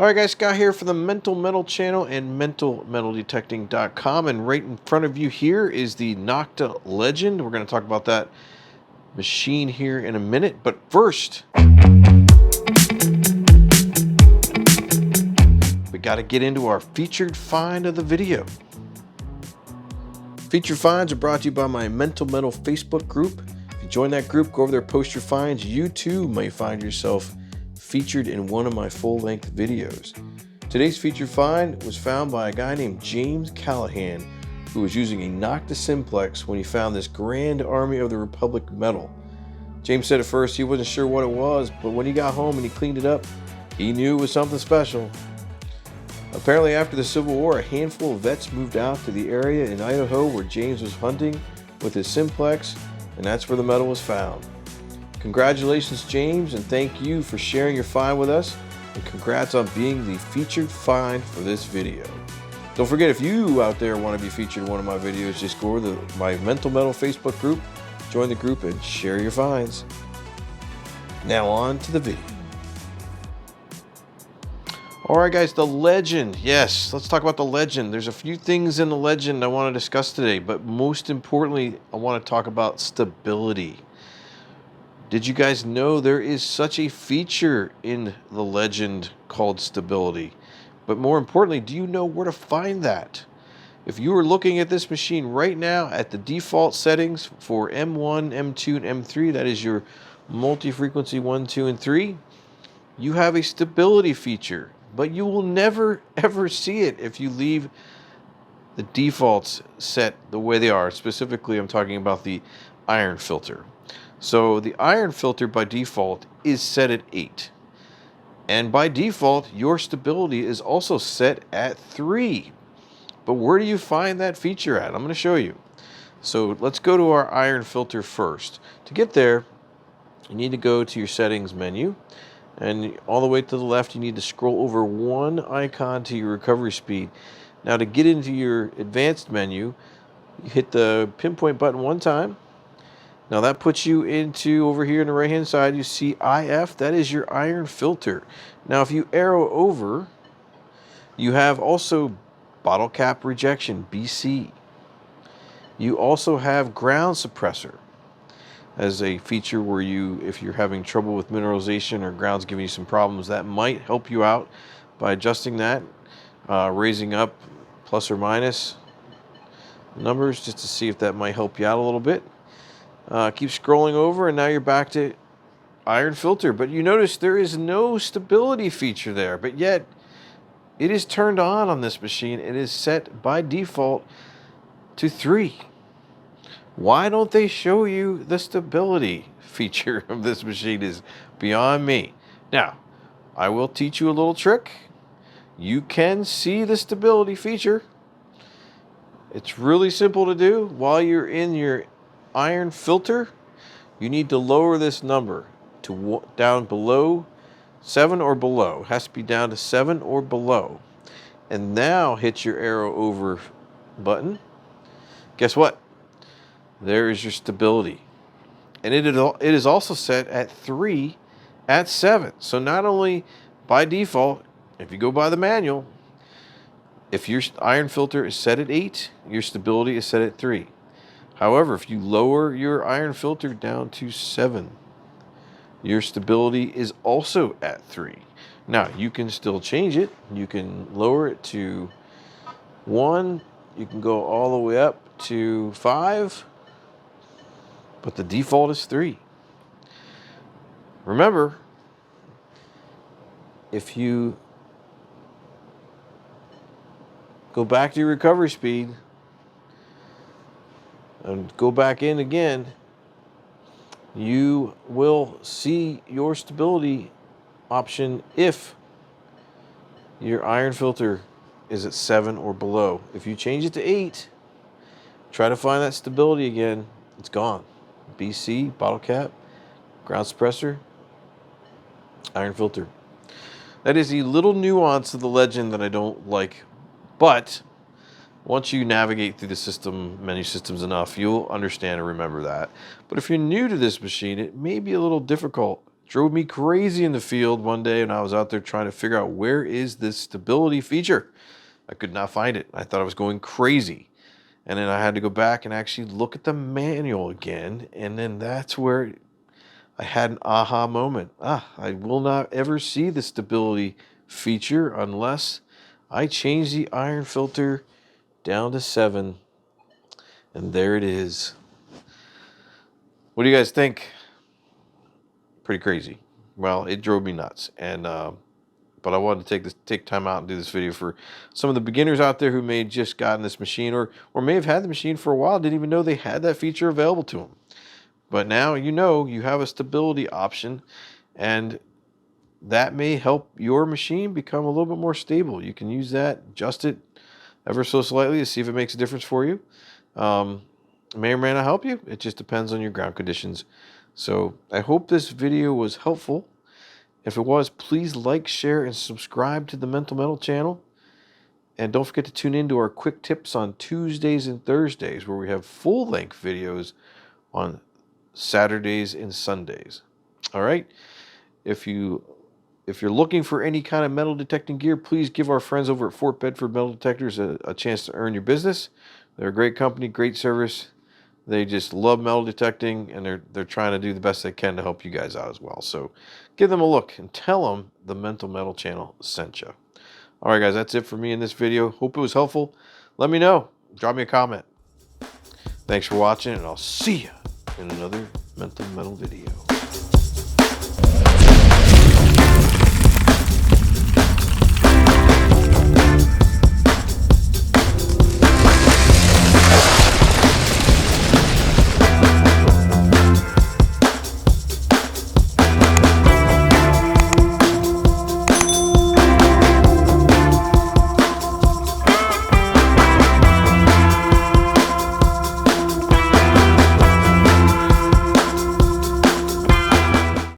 Alright guys, Scott here for the Mental Metal channel and mentalmetaldetecting.com, and right in front of you here is the Nokta Legend. We're going to talk about that machine here in a minute, but first we got to get into our featured find of the video. Featured finds are brought to you by my Mental Metal Facebook group. If you join that group, go over there, post your finds. You too may find yourself featured in one of my full-length videos. Today's featured find was found by a guy named James Callahan, who was using a Nokta simplex when he found this Grand Army of the Republic medal. James said at first he wasn't sure what it was, but when he got home and he cleaned it up, he knew it was something special. Apparently after the Civil War, a handful of vets moved out to the area in Idaho where James was hunting with his simplex, and that's where the medal was found. Congratulations, James, and thank you for sharing your find with us, and congrats on being the featured find for this video. Don't forget, if you out there want to be featured in one of my videos, just go over to my Mental Metal Facebook group, join the group, and share your finds. Now on to the video. Alright guys, the Legend. Yes, let's talk about the Legend. There's a few things in the Legend I want to discuss today, but most importantly, I want to talk about stability. Did you guys know there is such a feature in the Legend called stability? But more importantly, do you know where to find that? If you were looking at this machine right now at the default settings for M1, M2, and M3, that is your multi-frequency 1, 2, and 3, you have a stability feature, but you will never ever see it if you leave the defaults set the way they are. Specifically, I'm talking about the iron filter. So the iron filter by default is set at 8. And by default, your stability is also set at 3. But where do you find that feature at? I'm going to show you. So let's go to our iron filter first. To get there, you need to go to your settings menu. And all the way to the left, you need to scroll over one icon to your recovery speed. Now to get into your advanced menu, you hit the pinpoint button one time. Now that puts you into, over here on the right hand side, you see IF, that is your iron filter. Now if you arrow over, you have also bottle cap rejection, BC. You also have ground suppressor as a feature where you, if you're having trouble with mineralization or ground's giving you some problems, that might help you out by adjusting that, raising up plus or minus numbers just to see if that might help you out a little bit. Keep scrolling over and now you're back to iron filter, but you notice there is no stability feature there, but yet it is turned on this machine. It is set by default to 3. Why don't they show you the stability feature of this machine is beyond me. Now, I will teach you a little trick. You can see the stability feature. It's really simple to do. While you're in your iron filter, you need to lower this number to down below 7 or below. It has to be down to 7 or below. And now hit your arrow over button. Guess what? There is your stability. And it is also set at 3 at 7. So not only by default, if you go by the manual, if your iron filter is set at 8, your stability is set at 3. However, if you lower your iron filter down to 7, your stability is also at 3. Now, you can still change it. You can lower it to 1. You can go all the way up to 5. But the default is 3. Remember, if you go back to your recovery speed, and go back in again, you will see your stability option if your iron filter is at 7 or below. If you change it to 8, try to find that stability again, it's gone. BC, bottle cap, ground suppressor, iron filter. That is a little nuance of the Legend that I don't like, but once you navigate through the menu systems enough, you'll understand and remember that. But if you're new to this machine, it may be a little difficult Drove me crazy in the field one day, and I was out there trying to figure out where is this stability feature. I could not find it. I thought I was going crazy. And then I had to go back and actually look at the manual again. And then that's where I had an aha moment. I will not ever see the stability feature unless I change the iron filter down to 7. And there it is. What do you guys think? Pretty crazy. Well, it drove me nuts. And but I wanted to take time out and do this video for some of the beginners out there who may have just gotten this machine or may have had the machine for a while, didn't even know they had that feature available to them. But now you know you have a stability option, and that may help your machine become a little bit more stable. You can use that, adjust it ever so slightly to see if it makes a difference for you. May or may not help you. It just depends on your ground conditions. So I hope this video was helpful. If it was, please like, share, and subscribe to the Mental Metal channel. And don't forget to tune in to our quick tips on Tuesdays and Thursdays, where we have full-length videos on Saturdays and Sundays. All right? If you're looking for any kind of metal detecting gear, please give our friends over at Fort Bedford Metal Detectors a chance to earn your business. They're a great company, great service. They just love metal detecting, and they're trying to do the best they can to help you guys out as well. So give them a look and tell them the Mental Metal channel sent you. All right, guys, that's it for me in this video. Hope it was helpful. Let me know. Drop me a comment. Thanks for watching, and I'll see you in another Mental Metal video.